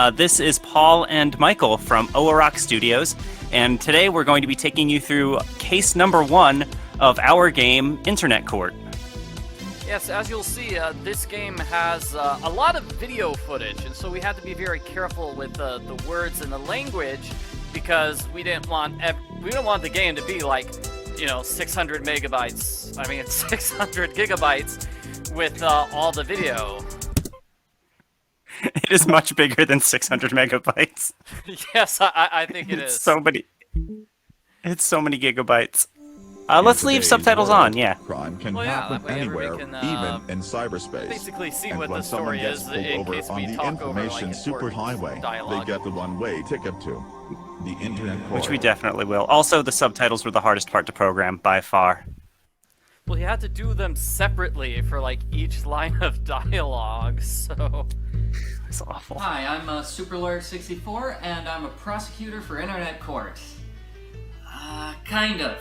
This is Paul and Michael from Owarok Studios, and today we're going to be taking you through case number 1 of our game, Internet Court. Yes, as you'll see, this game has a lot of video footage, and so we had to be very careful with the words and the language because we didn't want the game to be like, 600 megabytes. I mean, 600 gigabytes with all the video. It is much bigger than 600 megabytes. Yes, I think it is. It's so many gigabytes. Let's leave subtitles on, yeah. Crime can Well, yeah, happen that way anywhere, everybody can, even in cyberspace. basically see and what when the someone story gets is pulled in over case on we the talk over, information like, important superhighway, dialogue. they get the one-way ticket to the Internet Court. Which we definitely will. Also, the subtitles were the hardest part to program, by far. Well, you had to do them separately for, like, each line of dialogue, so... It's awful. Hi, I'm SuperLawyer64, and I'm a prosecutor for Internet Court. Kind of.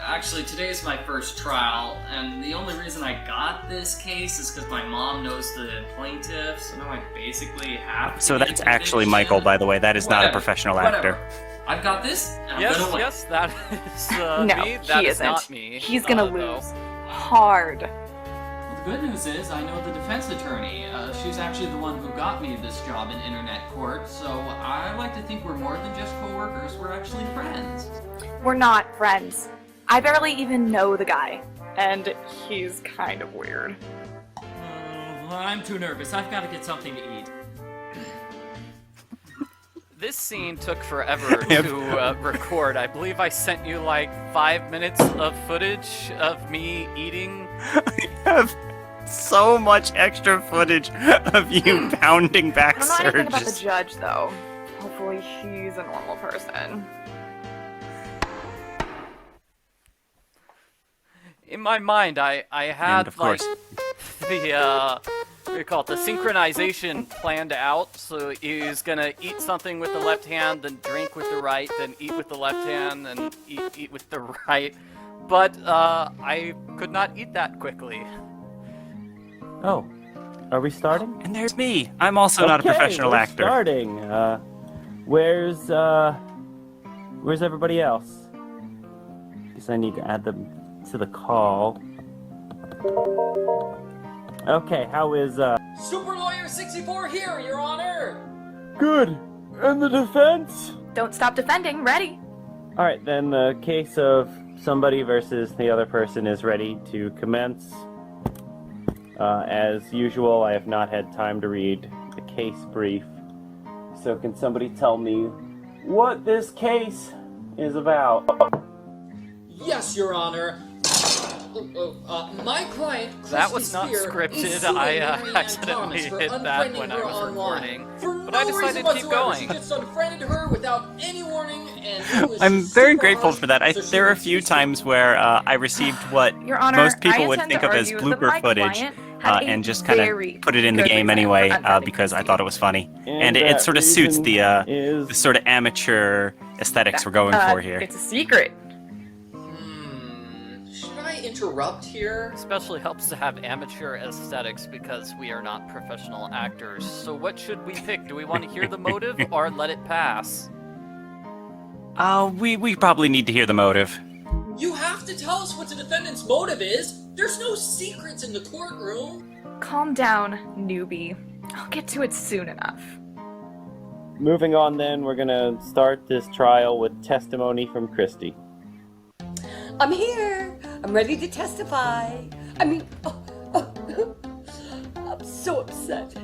Actually, today's my first trial, and the only reason I got this case is because my mom knows the plaintiff, so now I basically have to So get that's a actually conviction. Michael, by the way. That is not a Whatever, professional whatever. actor. I've got this, and I'm gonna win. Yes, that is No, me. That he is isn't. not me. He's gonna though. lose. Hard. Well, the good news is I know the defense attorney. She's actually the one who got me this job in Internet Court, so I like to think we're more than just co-workers, we're actually friends. We're not friends. I barely even know the guy. And he's kind of weird. I'm too nervous. I've got to get something to eat. This scene took forever to record. I believe I sent you like 5 minutes of footage of me eating. I have so much extra footage of you pounding back I don't know anything about the surges. judge, though. Hopefully he's a normal person. In my mind, I And had of like course, the what do you call it? The synchronization planned out. So he's gonna eat something with the left hand, then drink with the right, then eat with the left hand, and eat with the right. But I could not eat that quickly. Oh, are we starting? and there's me. I'm also not a professional we're actor. Starting. Where's everybody else? Guess I need to add them to the call. Okay, how is Super Lawyer 64 here, Your Honor! Good. And the defense? Don't stop defending. Ready. All right, then the case of somebody versus the other person is ready to commence. As usual, I have not had time to read the case brief. So can somebody tell me what this case is about? Yes, Your Honor. My client, That Christy was not Spear, scripted. is suing I Marianne accidentally Thomas for hit that unfriending when I her was online. recording. For But no I decided reason to keep whatsoever. going. She just unfriended her without any warning, and it was I'm just very super grateful harsh, for that. so she There are a was few just- times where I received what Your Honor, most people I would intend think to of as argue that blooper my footage, client had a and just kind very of put it in the good game reason anyway for unfriending because I Christy. thought it was funny. And that it sort of suits reason the is sort of amateur aesthetics we're going for here. It's a secret. Should I interrupt here? Especially helps to have amateur aesthetics because we are not professional actors. So what should we pick? Do we want to hear the motive or let it pass? We probably need to hear the motive. You have to tell us what the defendant's motive is. There's no secrets in the courtroom. Calm down, newbie. I'll get to it soon enough. moving on. Then we're gonna start this trial with testimony from Christy. I'm here. I'm ready to testify. I mean, I'm so upset.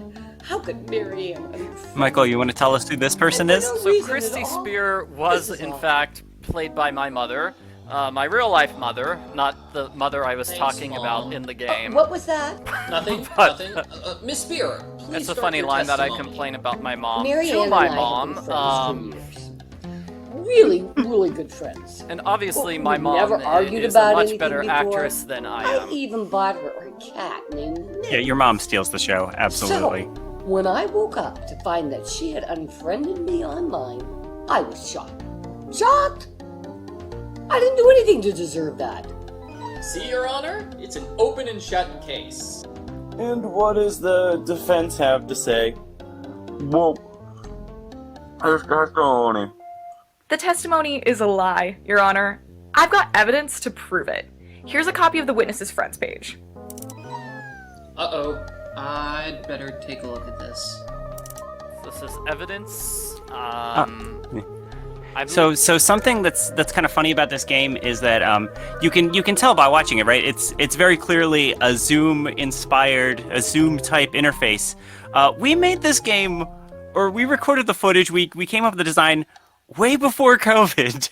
How could Marianne? Michael, you want to tell us who this person is? So Christy Spear was, in fact, played by my mother. My real-life mother, not the mother I was talking about in the game. What was that? Nothing. But- Nothing. Miss Spear, please It's a start funny your line that I testimony. complain about my mom Marianne to and my I have mom. been friends for years. Really good friends. And obviously Well, my we've mom never argued is a about much anything better before. actress than I I am. even bought her a cat named Nick. Yeah, your mom steals the show, absolutely. So, when I woke up to find that she had unfriended me online, I was shocked. Shocked! I didn't do anything to deserve that. See, Your Honor, it's an open and shut case. And what does the defense have to say? Well, This testimony. The testimony is a lie, Your Honor. I've got evidence to prove it. Here's a copy of the witness's friends page. Uh-oh. I'd better take a look at this. This is evidence. So something that's kind of funny about this game is that you can tell by watching it, right? It's very clearly a Zoom type interface. We made this game, or we recorded the footage. We came up with the design way before COVID.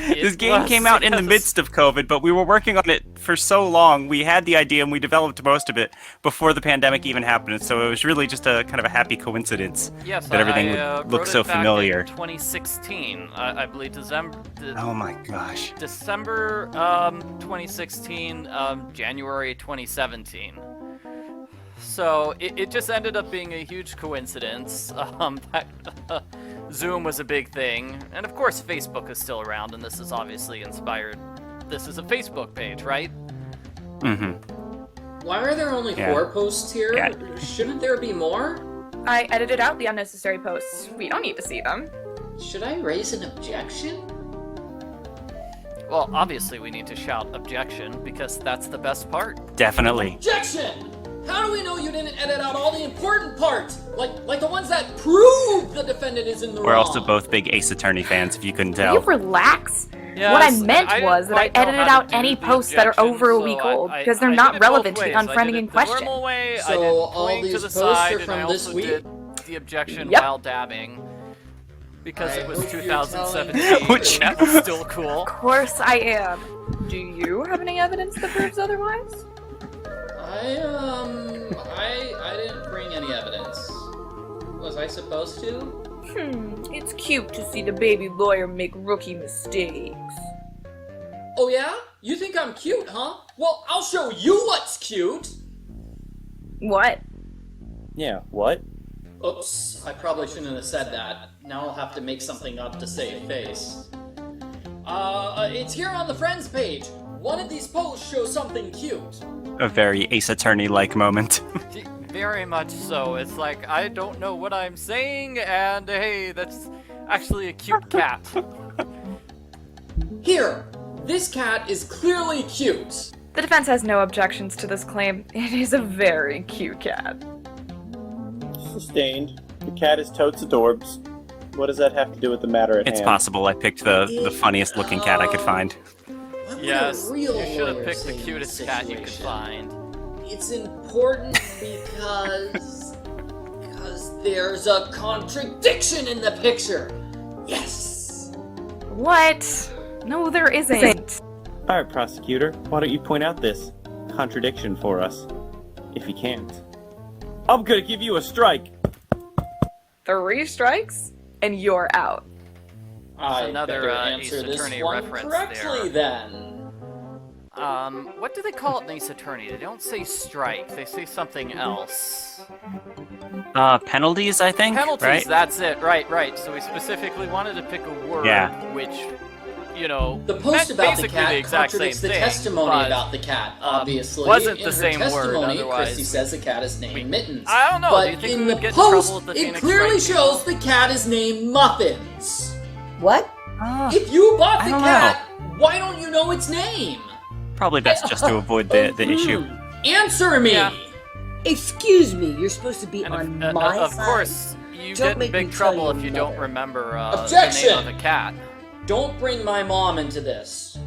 This game came out in the midst of COVID, but we were working on it for so long. We had the idea and we developed most of it before the pandemic even happened. So it was really just a kind of a happy coincidence that everything would look so familiar. In 2016, I believe December. Oh my gosh. December 2016, January 2017. So it just ended up being a huge coincidence. Zoom was a big thing, and of course Facebook is still around, and this is obviously inspired. This is a Facebook page, right? Mm-hmm. Why are there only 4 posts here? Yeah. Shouldn't there be more? I edited out the unnecessary posts. We don't need to see them. Should I raise an objection? Well, obviously we need to shout objection, because that's the best part. Definitely. Objection! How do we know you didn't edit out all the important parts? Like the ones that prove the defendant is in the wrong? We're also both big Ace Attorney fans, if you couldn't Will you tell. relax? Yes, What I meant I was that I didn't quite know edited how to out do any the posts that are objection, over a so week I- old, I- because I they're did not it relevant both to the ways. I unfriending did in it the question. normal way, I So did all point to these the posts side, are and I from this also week? did the objection Yep. while dabbing. Because I it was hope you're 2017, Which- and that was still cool. Of course I am. Do you have any evidence that proves otherwise? I didn't bring any evidence. Was I supposed to? It's cute to see the baby lawyer make rookie mistakes. Oh yeah? You think I'm cute, huh? Well, I'll show you what's cute! What? Yeah, what? Oops, I probably shouldn't have said that. Now I'll have to make something up to save face. It's here on the friends page. One of these posts shows something cute. A very Ace Attorney-like moment. Very much so. It's like, I don't know what I'm saying, and hey, that's actually a cute cat. Here, this cat is clearly cute. The defense has no objections to this claim. It is a very cute cat. Sustained. The cat is totes adorbs. What does that have to do with the matter at It's hand? possible I picked the funniest looking cat I could find. What would Yes, a real you should have lawyer picked say the in cutest this cat you could situation? find. It's important because there's a contradiction in the picture. Yes. What? No, there isn't. Alright, prosecutor, why don't you point out this contradiction for us? If you can't. I'm gonna give you a strike! 3 strikes, and you're out. I another, better Ace answer this Attorney one reference correctly there. then. What do they call it in Ace Attorney? They don't say strike, they say something else. Penalties, I think, Penalties, right? that's it, right. So we specifically wanted to pick a word which, you know, The post meant about the basically cat the exact same contradicts the thing, testimony but, about the cat, obviously. wasn't in the her same word, testimony, otherwise Christy says the cat is named we- Mittens. I don't know, But do you think in we the would get in trouble post, with the it Phoenix clearly Strike shows the cat is named Muffins. What? If you bought I the don't cat, why don't you know its name? Probably best just to avoid the issue. Answer me! Yeah. Excuse me, you're supposed to be And on of, my of side. course, you Don't get in make big me tell trouble you if you another. don't remember the Objection! name of the cat. Don't bring my mom into this.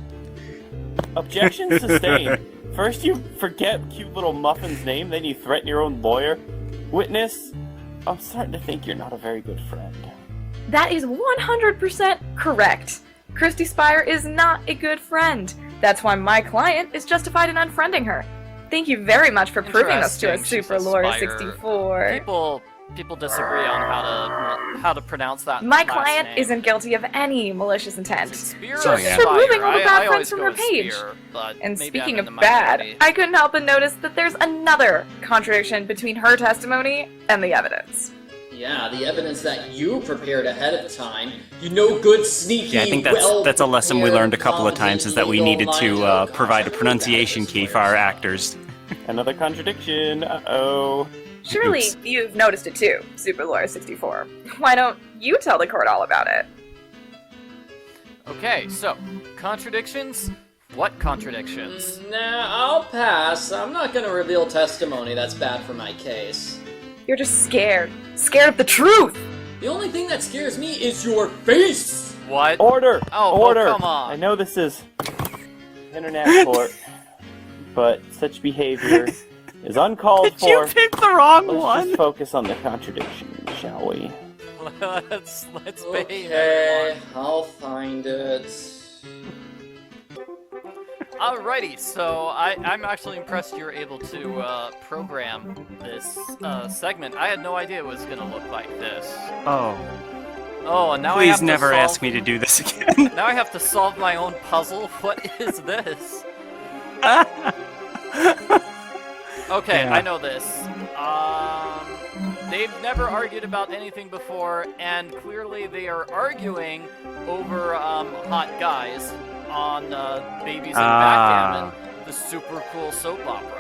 Objection sustained. First you forget cute little Muffin's name, then you threaten your own lawyer. Witness, I'm starting to think you're not a very good friend. That is 100% correct. Christy Spire is not a good friend. That's why my client is justified in unfriending her. Thank you very much for proving this to us, Interesting, Super she's a Lawyer Spire. 64. People disagree on how to pronounce that. My last client name. isn't guilty of any malicious intent. Is it Spear Oh, or yeah. Spire? removing all the I bad friends always from go her with page. Spear, but And maybe speaking I'm of in the bad, minority. I couldn't help but notice that there's another contradiction between her testimony and the evidence. Yeah, the evidence that you prepared ahead of time. You know, good, sneaky, Yeah, I think that's a lesson we learned a couple of times, is that we needed to provide a pronunciation key for our actors. Another contradiction, uh-oh. Surely Oops. you've noticed it too, Super Lawyer 64. Why don't you tell the court all about it? Okay, so, contradictions? What contradictions? Nah, I'll pass. I'm not gonna reveal testimony that's bad for my case. You're just scared. Scared of the truth! The only thing that scares me is your face! What? Order! Oh, Order! come on. I know this is internet court, but such behavior is uncalled Did you for. pick the wrong Let's one? just focus on the contradiction, shall we? let's behave, Okay, everyone. I'll find it. Alrighty, so I'm actually impressed you're able to program this segment. I had no idea it was gonna look like this. Oh, Oh, and now I have please to never solve... ask me to do this again. Now I have to solve my own puzzle? What is this? Okay, Yeah. I know this. They've never argued about anything before, and clearly they are arguing over hot guys on Babies and Backgammon, the super cool soap opera.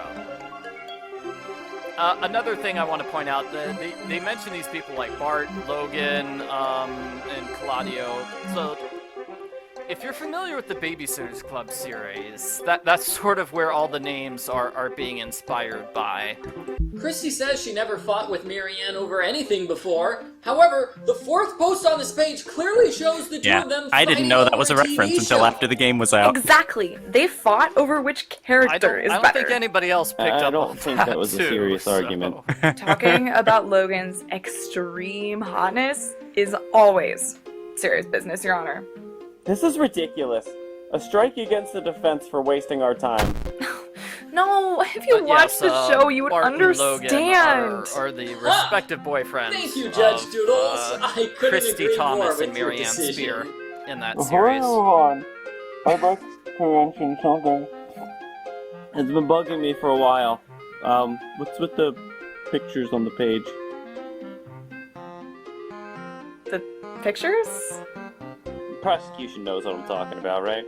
Another thing I want to point out, they mention these people like Bart, Logan, and Claudio. So, if you're familiar with the Babysitters Club series, that's sort of where all the names are being inspired by. Christy says she never fought with Marianne over anything before. However, the fourth post on this page clearly shows the two Yeah, of them I didn't fighting know that over was a TV reference until show. after the game was out. Exactly. They fought over which character is I don't better. think anybody else picked I up don't on think that that was a too, serious so- argument. Talking about Logan's extreme hotness is always serious business, Your Honor. This is ridiculous. A strike against the defense for wasting our time. No, if you But watched yes, the show, you would Bart and understand. Logan are the respective boyfriends. Thank you, Judge of, Doodles. I couldn't Christy agree Thomas more with and your Marianne decision. Spear in that Before we series. move on, I'd like to mention something. It's been bugging me for a while. What's with the pictures on the page? The pictures? Prosecution knows what I'm talking about, right?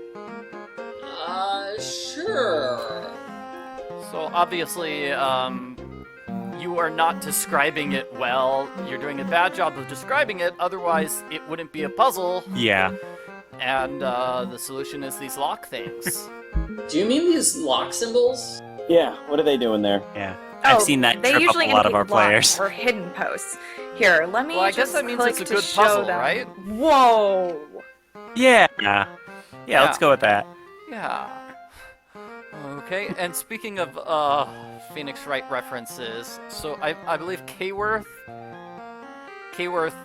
Sure. So obviously, you are not describing it well. You're doing a bad job of describing it, otherwise it wouldn't be a puzzle. Yeah. And the solution is these lock things. Do you mean these lock symbols? Yeah, what are they doing there? Yeah. I've seen that they trip up usually a lot of indicate our players. blocks or hidden posts. Here, let me Well, I guess just that means click it's a to good show puzzle, them. right? Whoa! Yeah. Yeah, let's go with that. Yeah. Okay, and speaking of Phoenix Wright references, so I believe Kworth,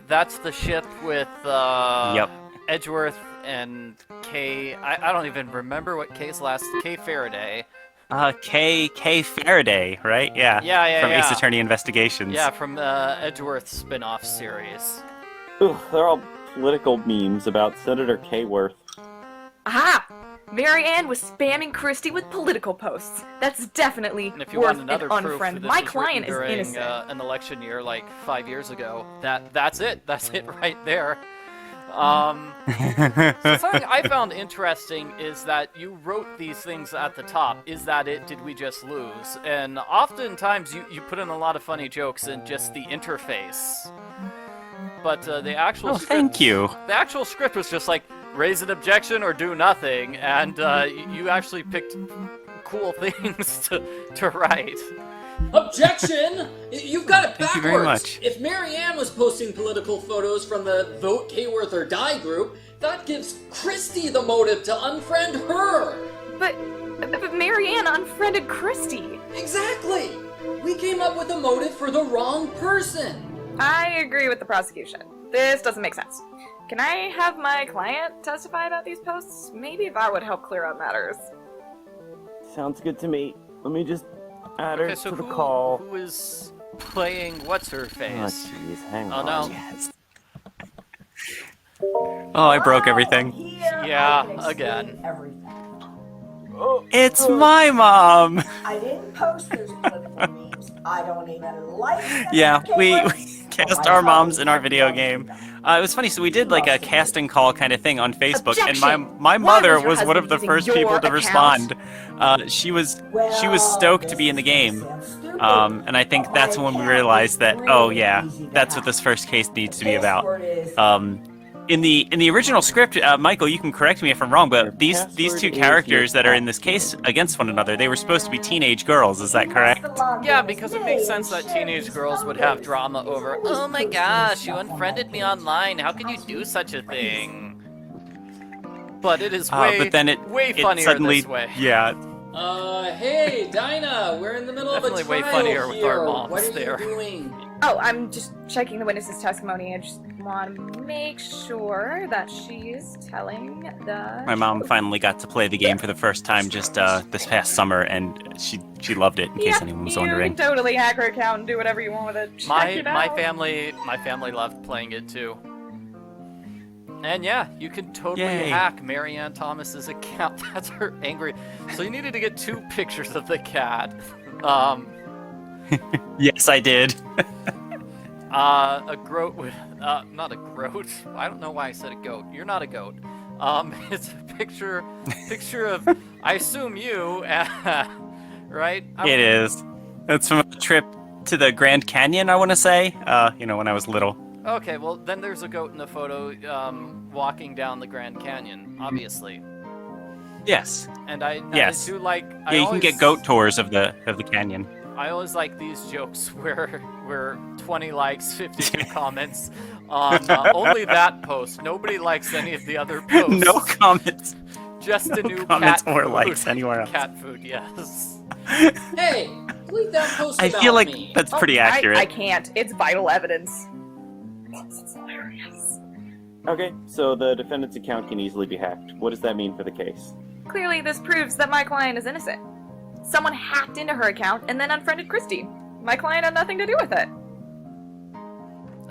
that's the ship with Yep. Edgeworth and K. I don't even remember what K's last. K Faraday. K Faraday, right? Yeah. Yeah, From Ace yeah. Attorney Investigations. Yeah, from the Edgeworth spin-off series. Ugh, they're all political memes about Senator Kworth. Aha! Mary Ann was spamming Christy with political posts. That's definitely And if you worth want another an proof, unfriend. this My was client written is during, innocent. an election year like 5 years ago. That's it. That's it right there. So something I found interesting is that you wrote these things at the top. Is that it? Did we just lose? And oftentimes you put in a lot of funny jokes in just the interface. But the actual Oh, script, thank you. The actual script was just like raise an objection or do nothing, and you actually picked cool things to write. Objection! You've got it backwards. Thank you very much. If Marianne was posting political photos from the Vote Kworth or Die group, that gives Christy the motive to unfriend her. But Mary Ann unfriended Christy. Exactly. We came up with a motive for the wrong person. I agree with the prosecution. This doesn't make sense. Can I have my client testify about these posts? Maybe that would help clear up matters. Sounds good to me. Let me just add her Okay, so to the call. who is playing what's her Oh, face? jeez, hang Oh on. no. Yes. Oh, I broke everything. Yeah, again. It's my mom. I didn't post those political memes. I don't even like them. Yeah, we cast our moms in our video game. It was funny. So we did like a casting call kind of thing on Facebook, and my Why mother was your was one of the husband first using people your to account? respond. She was stoked to be in the game, and I think that's when we realized that, oh yeah, that's what this first case needs to be about. In the original script, Michael, you can correct me if I'm wrong, but these two characters that are in this case against one another, they were supposed to be teenage girls. Is that correct? Yeah, because it makes sense that teenage girls would have drama over, oh my gosh, you unfriended me online. How can you do such a thing? But it is way, but then way it funnier suddenly, this way. yeah. Hey, Dinah, we're in the middle Definitely of a way trial funnier with here. our moms What are there. you doing? Oh, I'm just checking the witness's testimony. I just want to make sure that she's telling the My mom truth. finally got to play the game for the first time just this past summer, and she loved it. In case anyone was wondering. You can totally hack her account and do whatever you want with it. Check it My out. family loved playing it too. And yeah, you can totally Yay. hack Marianne Thomas's account. That's her angry. So you needed to get 2 pictures of the cat. Yes, I did. A goat with, not a goat. I don't know why I said a goat. You're not a goat. It's a picture of, I assume you, right? It is. It's from a trip to the Grand Canyon, I want to say. When I was little. Okay, well then there's a goat in the photo, walking down the Grand Canyon, obviously. Yes. And I Yes. do like. Yeah, you can get goat tours of the canyon. I always like these jokes where 20 likes, 52 comments on only that post. Nobody likes any of the other posts. No comments. Just a new comments cat or food. likes anywhere else. Cat food, yes. Hey, delete that post I about feel like me. that's pretty accurate. I can't. It's vital evidence. It's hilarious. Okay, so the defendant's account can easily be hacked. What does that mean for the case? Clearly, this proves that my client is innocent. Someone hacked into her account and then unfriended Christy. My client had nothing to do with it.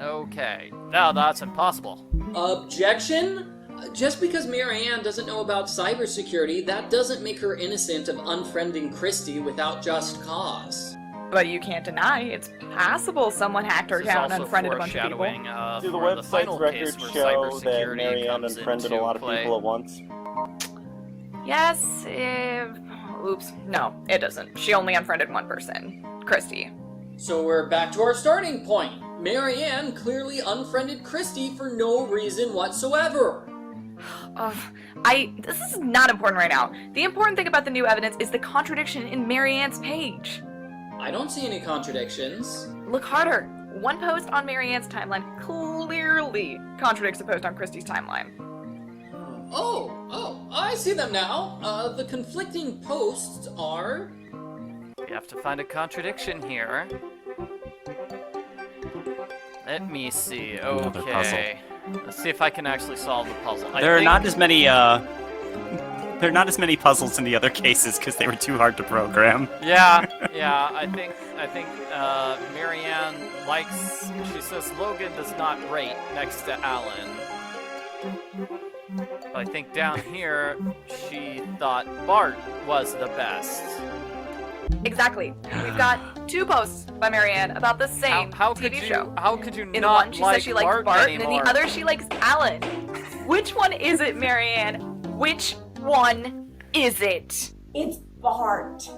Okay, now that's impossible. Objection? Just because Marianne doesn't know about cybersecurity, that doesn't make her innocent of unfriending Christy without just cause. But you can't deny it's possible someone hacked her This is account and also unfriended a bunch of people. foreshadowing, Do the for the website's final case records where show that cybersecurity Marianne comes unfriended a into lot of play. people at once? Yes, oops. No, it doesn't. She only unfriended one person. Christy. So we're back to our starting point. Marianne clearly unfriended Christy for no reason whatsoever. This is not important right now. The important thing about the new evidence is the contradiction in Marianne's page. I don't see any contradictions. Look harder. One post on Marianne's timeline clearly contradicts a post on Christy's timeline. Oh, I see them now. The conflicting posts are... We have to find a contradiction here. Let me see. Another Okay. Let's see if I can actually solve the puzzle. There are not as many puzzles in the other cases because they were too hard to program. Yeah. I think Marianne likes. She says Logan does not rate next to Alan. But I think down here she thought Bart was the best. Exactly. We've got 2 posts by Marianne about the same How TV could you? show. How could you In the not one, she like says she likes Bart, and anymore? in the other, she likes Alan. Which one is it, Marianne? Which one is it? It's Bart.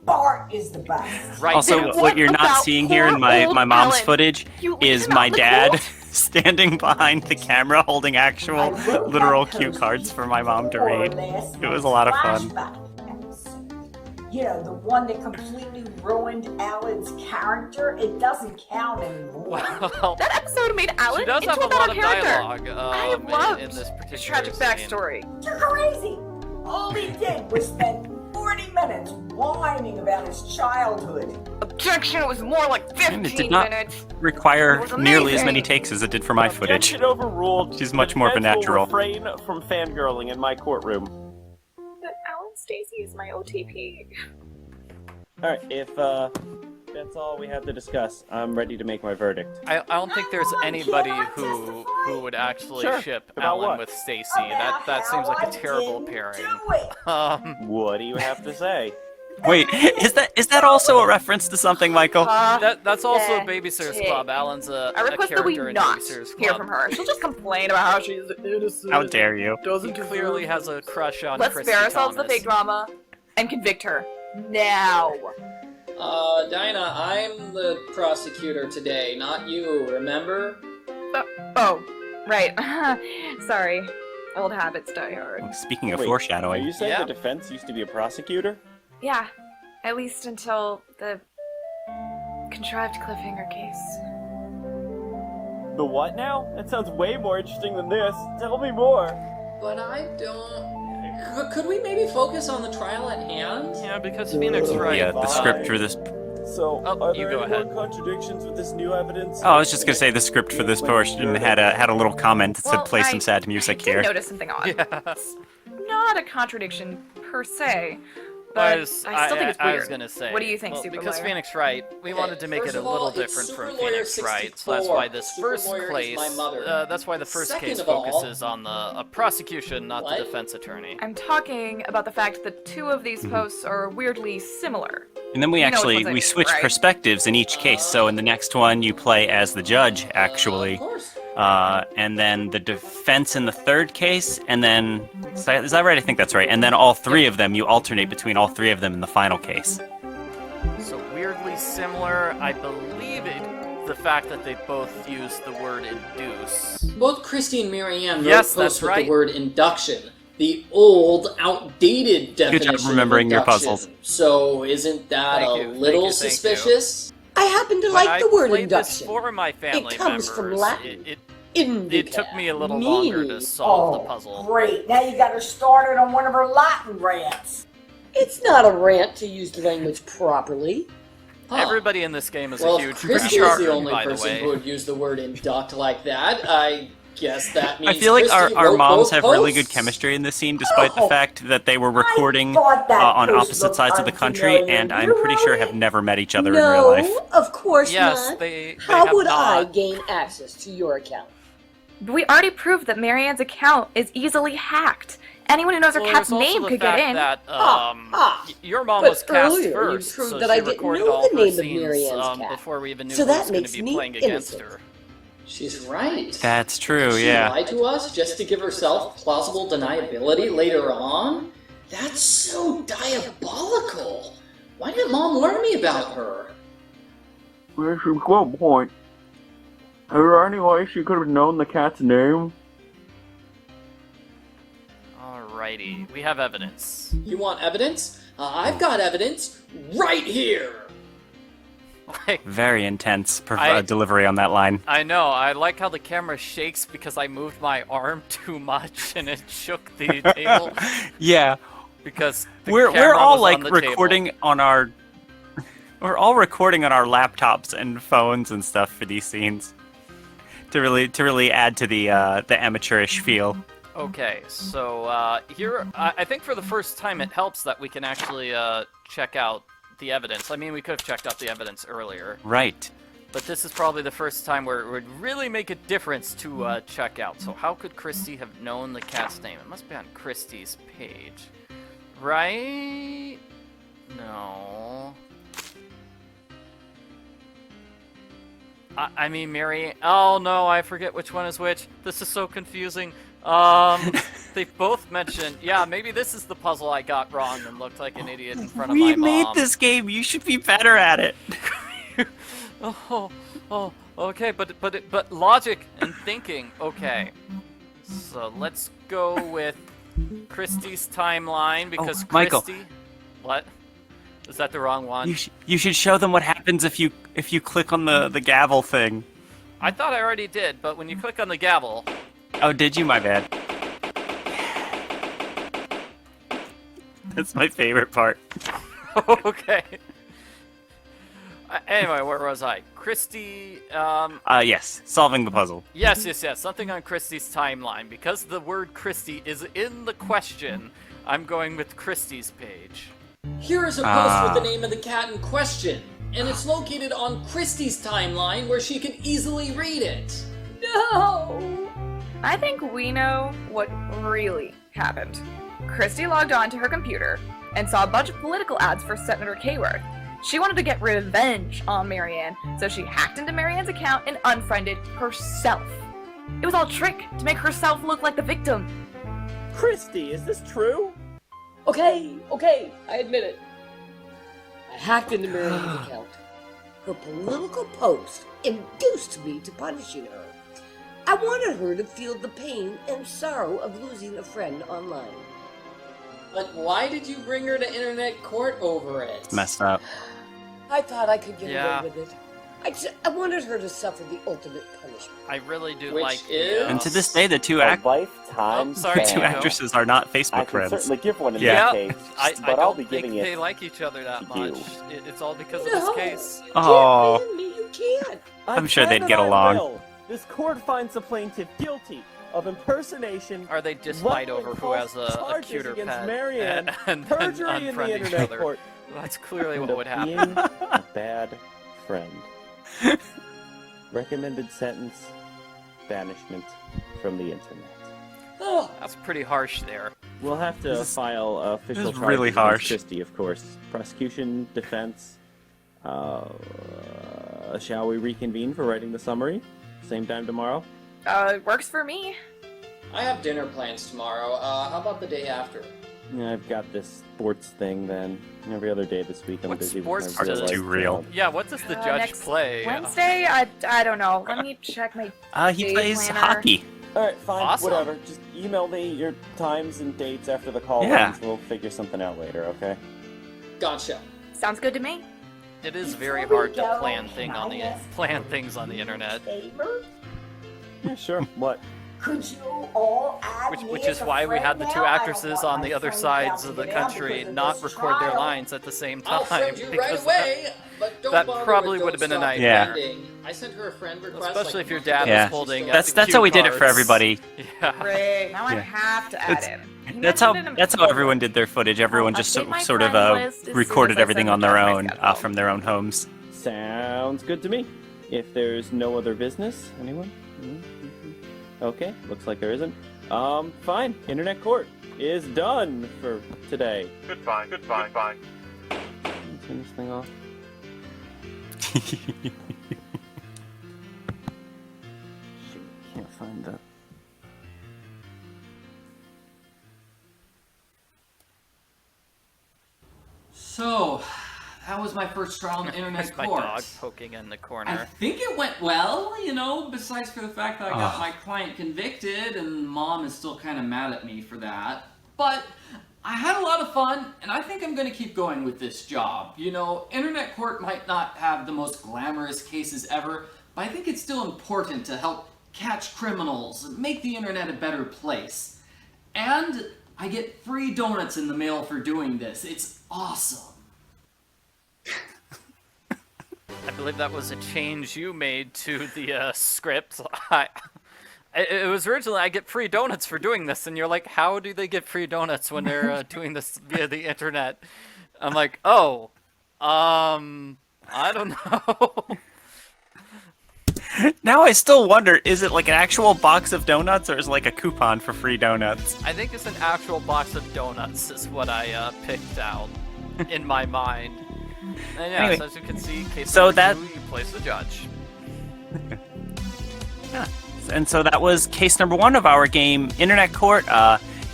Bart is the best. Right. Also, Then what what you're not about seeing here in poor my old mom's Alan? footage You is leave him my out in the dad cold? standing behind the camera holding actual I wrote literal that cue post cards for my mom to before read. last It was a lot of fun. flashback episode. You know, the one that completely ruined Alan's character. It doesn't count anymore. Well, That episode made Alan she does into have a a lot better of character. dialogue. I have loved in this particular his tragic scene. backstory. You're crazy. All he did was spend 40 minutes whining about his childhood. Objection, it was more like And 15 it did not minutes. require It was nearly as amazing. many takes as it did for my footage. Objection overruled. She's The much more of a defense will natural. refrain from fangirling in my courtroom. But Alan Stacy is my OTP. Alright, if that's all we have to discuss, I'm ready to make my verdict. I don't think there's Come on, anybody kid, who would actually Sure. ship About Alan what? with Stacy. About That seems like how a terrible I didn't pairing. do it. What do you have to say? Wait, is that also a reference to something, Michael? That's also Pathetic. Babysitter's Club. Alan's a I request that we character in not Babysitter's Club. hear from her. She'll just complain about how she's innocent. How dare you? He Doesn't clearly has a crush on Let's Christy spare ourselves the Thomas. fake drama and convict her now. Dinah, I'm the prosecutor today, not you, remember? Oh, right. Sorry. Old habits die hard. Speaking of Wait, Are foreshadowing, you saying Yeah. the defense used to be a prosecutor? Yeah, at least until the contrived cliffhanger case. The what now? That sounds way more interesting than this. Tell me more. But I don't... Could we maybe focus on the trial at hand? Yeah, because Phoenix Wright. yeah, the script for this. So, Oh, are you there go any ahead. more contradictions with this new evidence? Oh, I was just gonna say the script for this portion had a little comment that said Well, play I some sad music did here. notice something odd. Yes. Not a contradiction per se, but I I still think it's I weird. was gonna say. What do you think, well, Super Because Lawyer? Phoenix Wright, we Okay, wanted to make first it a of all, little it's different Super from Lawyer Phoenix Wright, so that's 64. why this Super first Lawyer is case. my mother. That's why the first Second case of all- focuses on the prosecution, not What? the defense attorney. I'm talking about the fact that two of these posts are weirdly similar. And then we You know which actually ones I we mean, switched right? perspectives in each case. So in the next one, you play as the judge, actually. Of course. And then the defense in the third case, and then is that right? I think that's right. And then all three of them, you alternate between all three of them in the final case. So weirdly similar, I believe the fact that they both use the word induce. Both Christy and Marianne wrote Yes, posts that's with right. the word induction. The old, outdated Good definition job remembering of your induction. puzzles. So isn't that Thank a you, thank little you, thank you. suspicious? I happen to When like I the word played this induction. for my family It comes members, from Latin. It Indica, took me a little longer to meaning. solve the Oh, puzzle. great. Now you got her started on one of her Latin rants. It's not a rant to use the language properly. Huh. Everybody in this game is Well, a if huge Christy grammar is the nerd, only by the person way. who would use the word induct like that, I guess that means I feel like Christy our wrote moms both have really good posts. chemistry in this scene, despite the Oh, fact that they were recording thought that on post opposite looked sides of the country, unfamiliar. and I'm You pretty wrote sure it? have never met each other in real life. No, of course Yes, not. they How have would I not. gain access to your account? But we already proved that Marianne's account is easily hacked. Anyone who knows her Well, cat's there's also name the could get fact in. That, Ah, your mom but was cast earlier you first, proved so that she I didn't recorded know all the her name of scenes Marianne's cat. before we even knew So who that was going makes to be me playing against innocent. her. She's right. That's true, She yeah. lied to us just to give herself plausible deniability later on? That's so diabolical. Why didn't Mom warn me about her? That's a good point. Is there any way she could have known the cat's name? Alrighty, we have evidence. You want evidence? I've got evidence right here. Like, Very intense I- delivery on that line. I know, I like how the camera shakes because I moved my arm too much and it shook the table Yeah, because the we're camera all was like on the table. recording on our we're all recording on our laptops and phones and stuff for these scenes to really add to the amateurish feel. Okay, so here, I think for the first time it helps that we can actually check out the evidence. I mean, we could have checked out the evidence earlier, Right. but this is probably the first time where it would really make a difference to check out. So how could Christy have known the cat's name? It must be on Christy's page. Right? No. I mean, Mary... Oh, no, I forget which one is which. This is so confusing. They both mentioned... Yeah, maybe this is the puzzle I got wrong and looked like an idiot in front of my We made mom. this game. You should be better at it. Oh, okay, but logic and thinking. Okay, so let's go with Christie's timeline because Michael. Christie. What? Is that the wrong one? You should show them what happens if you click on the gavel thing. I thought I already did, but when you click on the gavel, Oh, did you? My bad. That's my favorite part. okay. Anyway, where was I? Christie. Yes, solving the puzzle. Yes. Something on Christie's timeline. Because the word Christie is in the question, I'm going with Christie's page. Here is a post with the name of the cat in question, and it's located on Christie's timeline where she can easily read it. No! I think we know what really happened. Christy logged on to her computer, and saw a bunch of political ads for Senator K-Word. She wanted to get revenge on Marianne, so she hacked into Marianne's account and unfriended herself. It was all a trick to make herself look like the victim. Christy, is this true? Okay, I admit it. I hacked into Marianne's account. Her political post induced me to punishing her. I wanted her to feel the pain and sorrow of losing a friend online. But why did you bring her to internet court over it? Messed up. I thought I could get Yeah. away with it. I wanted her to suffer the ultimate punishment. I really do Which like is? And to this day, the two A lifetime Oh, sorry, the two Nico. actresses are not I Facebook can friends. certainly give one in Yeah. that case, I but I'll don't be think giving they it like each other that to you. much. It's all because of No. this case. Oh, Can't ban me, you can't. I'm sure I they'd said get that I along. will. This court finds the plaintiff guilty of impersonation, Or they just fight leveling over who has false a charges cuter against pet Marianne, and then perjury in the unfriend each internet other. court, That's clearly and what would of happen. being a bad friend. Recommended sentence: banishment from the internet. Oh, That's pretty harsh there. We'll have to This is- file official this is charges really against harsh. Christie, of course. Prosecution, defense. Shall we reconvene for writing the summary? Same time tomorrow? It works for me. I have dinner plans tomorrow. How about the day after? Yeah, I've got this sports thing then. Every other day this week I'm What busy sports with my does- real Too life real. job. Yeah, what does the judge Next play? Wednesday? I don't know. Let me check my he day plays planner. hockey. Alright, fine, Awesome. whatever. Just email me your times and dates after the call Yeah. ends. We'll figure something out later, okay? Gotcha. Sounds good to me. It is very Before we hard to go, plan can thing I on the ask plan things on the internet. Favor? Yeah, sure. What? Could you all add me Which as is a why we had friend the now? two I don't actresses want on my the other friend sides of the counting down country because of not this record their trial. lines at the same time. I'll friend you right because away, but don't that bother probably with would have been a Don't Stop nightmare. Friending. I sent her a friend request. Especially like if your a month dad ago. Yeah. was holding. That's the how we cue did it for cards. everybody. Yeah. Great. Now I Yeah. have to add it. He That's mentioned it in how everyone did their footage. Everyone I'll just update my sort of friend list as soon recorded as I everything send on it their to my own schedule. from their own homes. Sounds good to me. If there's no other business, anyone? Okay, looks like there isn't. Fine. Internet court is done for today. Goodbye. Turn this thing off. Shoot, can't find that. So, that was my first trial in the internet There's my court. dog poking in the I corner. think it went well, besides for the fact that I got Ah. my client convicted, and Mom is still kind of mad at me for that. But I had a lot of fun, and I think I'm going to keep going with this job. Internet court might not have the most glamorous cases ever, but I think it's still important to help catch criminals and make the internet a better place. And I get free donuts in the mail for doing this. It's awesome. I believe that was a change you made to the script. It was originally, I get free donuts for doing this, and you're like, how do they get free donuts when they're doing this via the internet? I'm like, oh, I don't know. Now I still wonder, is it like an actual box of donuts or is it like a coupon for free donuts? I think it's an actual box of donuts is what I picked out in my mind. And yeah, Anyway, so as you can see, case so number that- 2, you place the judge. And so that was case number 1 of our game, Internet Court.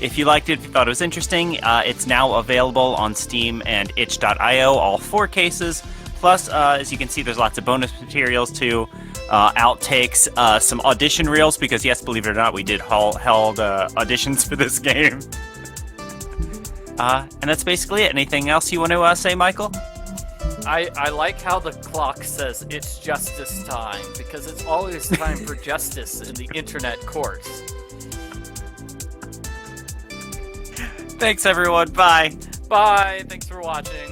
If you liked it, if you thought it was interesting, it's now available on Steam and itch.io, all 4 cases. Plus, as you can see, there's lots of bonus materials too, outtakes, some audition reels, because yes, believe it or not, we did held auditions for this game. And that's basically it. Anything else you want to say, Michael? I like how the clock says it's justice time, because it's always time for justice in the internet courts. Thanks, everyone. Bye. Bye, thanks for watching.